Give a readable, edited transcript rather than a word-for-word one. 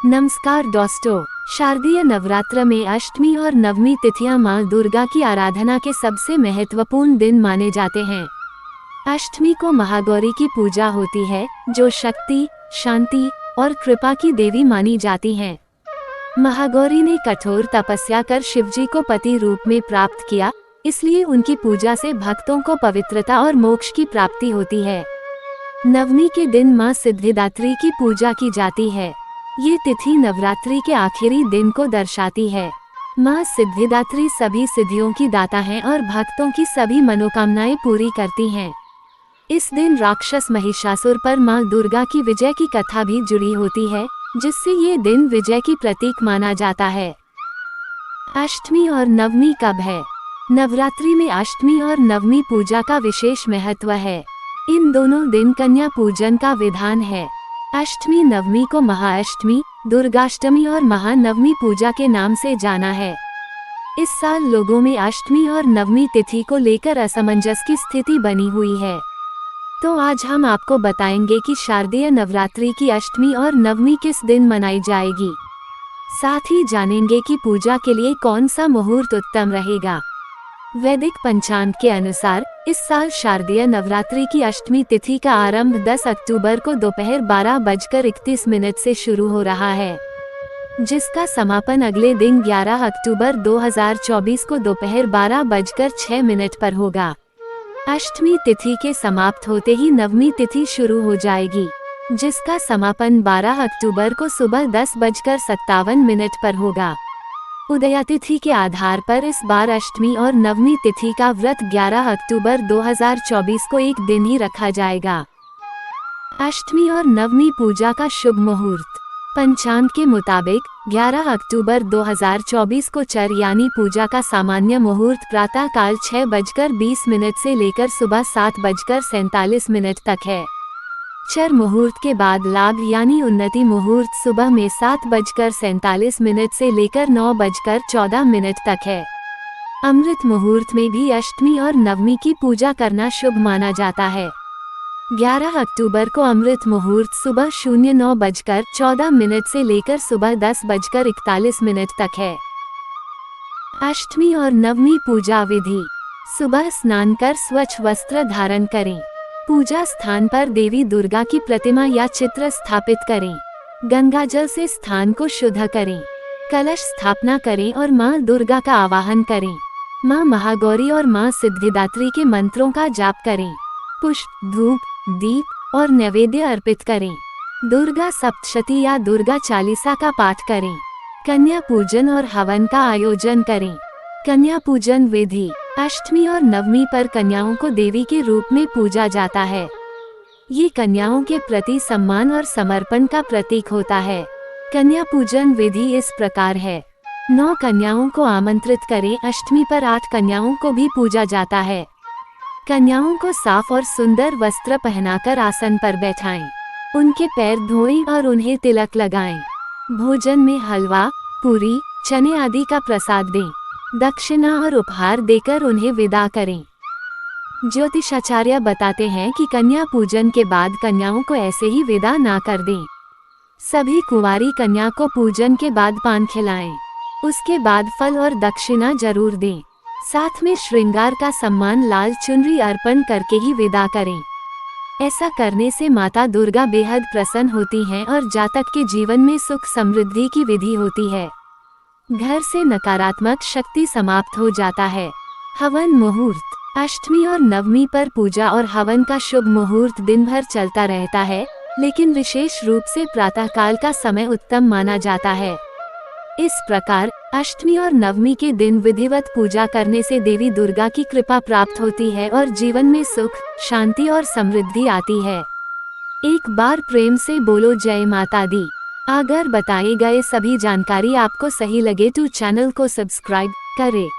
नमस्कार दोस्तों, शारदीय नवरात्र में अष्टमी और नवमी तिथियां मां दुर्गा की आराधना के सबसे महत्वपूर्ण दिन माने जाते हैं। अष्टमी को महागौरी की पूजा होती है, जो शक्ति, शांति और कृपा की देवी मानी जाती हैं। महागौरी ने कठोर तपस्या कर शिवजी को पति रूप में प्राप्त किया, इसलिए उनकी पूजा से भक्तों को पवित्रता और मोक्ष की प्राप्ति होती है। नवमी के दिन मां सिद्धिदात्री की पूजा की जाती है। ये तिथि नवरात्रि के आखिरी दिन को दर्शाती है। मां सिद्धिदात्री सभी सिद्धियों की दाता हैं और भक्तों की सभी मनोकामनाएं पूरी करती हैं। इस दिन राक्षस महिषासुर पर मां दुर्गा की विजय की कथा भी जुड़ी होती है, जिससे ये दिन विजय की प्रतीक माना जाता है। अष्टमी और नवमी कब है? नवरात्रि में अष्टमी और नवमी पूजा का विशेष महत्व है। इन दोनों दिन कन्या पूजन का विधान है। अष्टमी नवमी को महाअष्टमी, दुर्गाष्टमी और महानवमी पूजा के नाम से जाना है। इस साल लोगों में अष्टमी और नवमी तिथि को लेकर असमंजस की स्थिति बनी हुई है। तो आज हम आपको बताएंगे कि शारदीय नवरात्रि की अष्टमी और नवमी किस दिन मनाई जाएगी। साथ ही जानेंगे कि पूजा के लिए कौन सा मुहूर्त उत्तम रहेगा। वैदिक पंचांग के अनुसार इस साल शारदीय नवरात्रि की अष्टमी तिथि का आरंभ 10 अक्टूबर को दोपहर 12:31 से शुरू हो रहा है, जिसका समापन अगले दिन 11 अक्टूबर 2024 को दोपहर 12:06 पर होगा। अष्टमी तिथि के समाप्त होते ही नवमी तिथि शुरू हो जाएगी, जिसका समापन 12 अक्टूबर को सुबह 10:57 पर होगा। उदयातिथि के आधार पर इस बार अष्टमी और नवमी तिथि का व्रत 11 अक्टूबर 2024 को एक दिन ही रखा जाएगा। अष्टमी और नवमी पूजा का शुभ मुहूर्त। पंचांग के मुताबिक 11 अक्टूबर 2024 को चर यानी पूजा का सामान्य मुहूर्त प्रातः काल 6:20 से लेकर सुबह 7:47 तक है। चर मुहूर्त के बाद लाभ यानी उन्नति मुहूर्त सुबह में 7:47 से लेकर 9:14 तक है। अमृत मुहूर्त में भी अष्टमी और नवमी की पूजा करना शुभ माना जाता है। 11 अक्टूबर को अमृत मुहूर्त सुबह 09:14 से लेकर सुबह 10:41 तक है। अष्टमी और नवमी पूजा विधि। सुबह स्नान कर स्वच्छ वस्त्र धारण करें। पूजा स्थान पर देवी दुर्गा की प्रतिमा या चित्र स्थापित करें। गंगा जल से स्थान को शुद्ध करें। कलश स्थापना करें और मां दुर्गा का आवाहन करें। मां महागौरी और मां सिद्धिदात्री के मंत्रों का जाप करें। पुष्प, धूप, दीप और नैवेद्य अर्पित करें। दुर्गा सप्तशती या दुर्गा चालीसा का पाठ करें। कन्या पूजन और हवन का आयोजन करें। कन्या पूजन विधि। अष्टमी और नवमी पर कन्याओं को देवी के रूप में पूजा जाता है। ये कन्याओं के प्रति सम्मान और समर्पण का प्रतीक होता है। कन्या पूजन विधि इस प्रकार है। 9 कन्याओं को आमंत्रित करें। अष्टमी पर 8 कन्याओं को भी पूजा जाता है। कन्याओं को साफ और सुंदर वस्त्र पहनाकर आसन पर बैठाएं। उनके पैर धोएं और उन्हें तिलक लगाएं। भोजन में हलवा, पूरी, चने आदि का प्रसाद दें। दक्षिणा और उपहार देकर उन्हें विदा करें। ज्योतिषाचार्य बताते हैं कि कन्या पूजन के बाद कन्याओं को ऐसे ही विदा ना कर दें। सभी कुंवारी कन्या को पूजन के बाद पान खिलाएं। उसके बाद फल और दक्षिणा जरूर दें। साथ में श्रृंगार का सम्मान लाल चुनरी अर्पण करके ही विदा करें। ऐसा करने से माता दुर्गा बेहद प्रसन्न होती हैं और जातक के जीवन में सुख समृद्धि की विधि होती है। घर से नकारात्मक शक्ति समाप्त हो जाता है। हवन मुहूर्त। अष्टमी और नवमी पर पूजा और हवन का शुभ मुहूर्त दिन भर चलता रहता है, लेकिन विशेष रूप से प्रातःकाल का समय उत्तम माना जाता है। इस प्रकार अष्टमी और नवमी के दिन विधिवत पूजा करने से देवी दुर्गा की कृपा प्राप्त होती है और जीवन में सुख, शांति और समृद्धि आती है। एक बार प्रेम से बोलो जय माता दी। अगर बताए गए सभी जानकारी आपको सही लगे तो चैनल को सब्सक्राइब करें।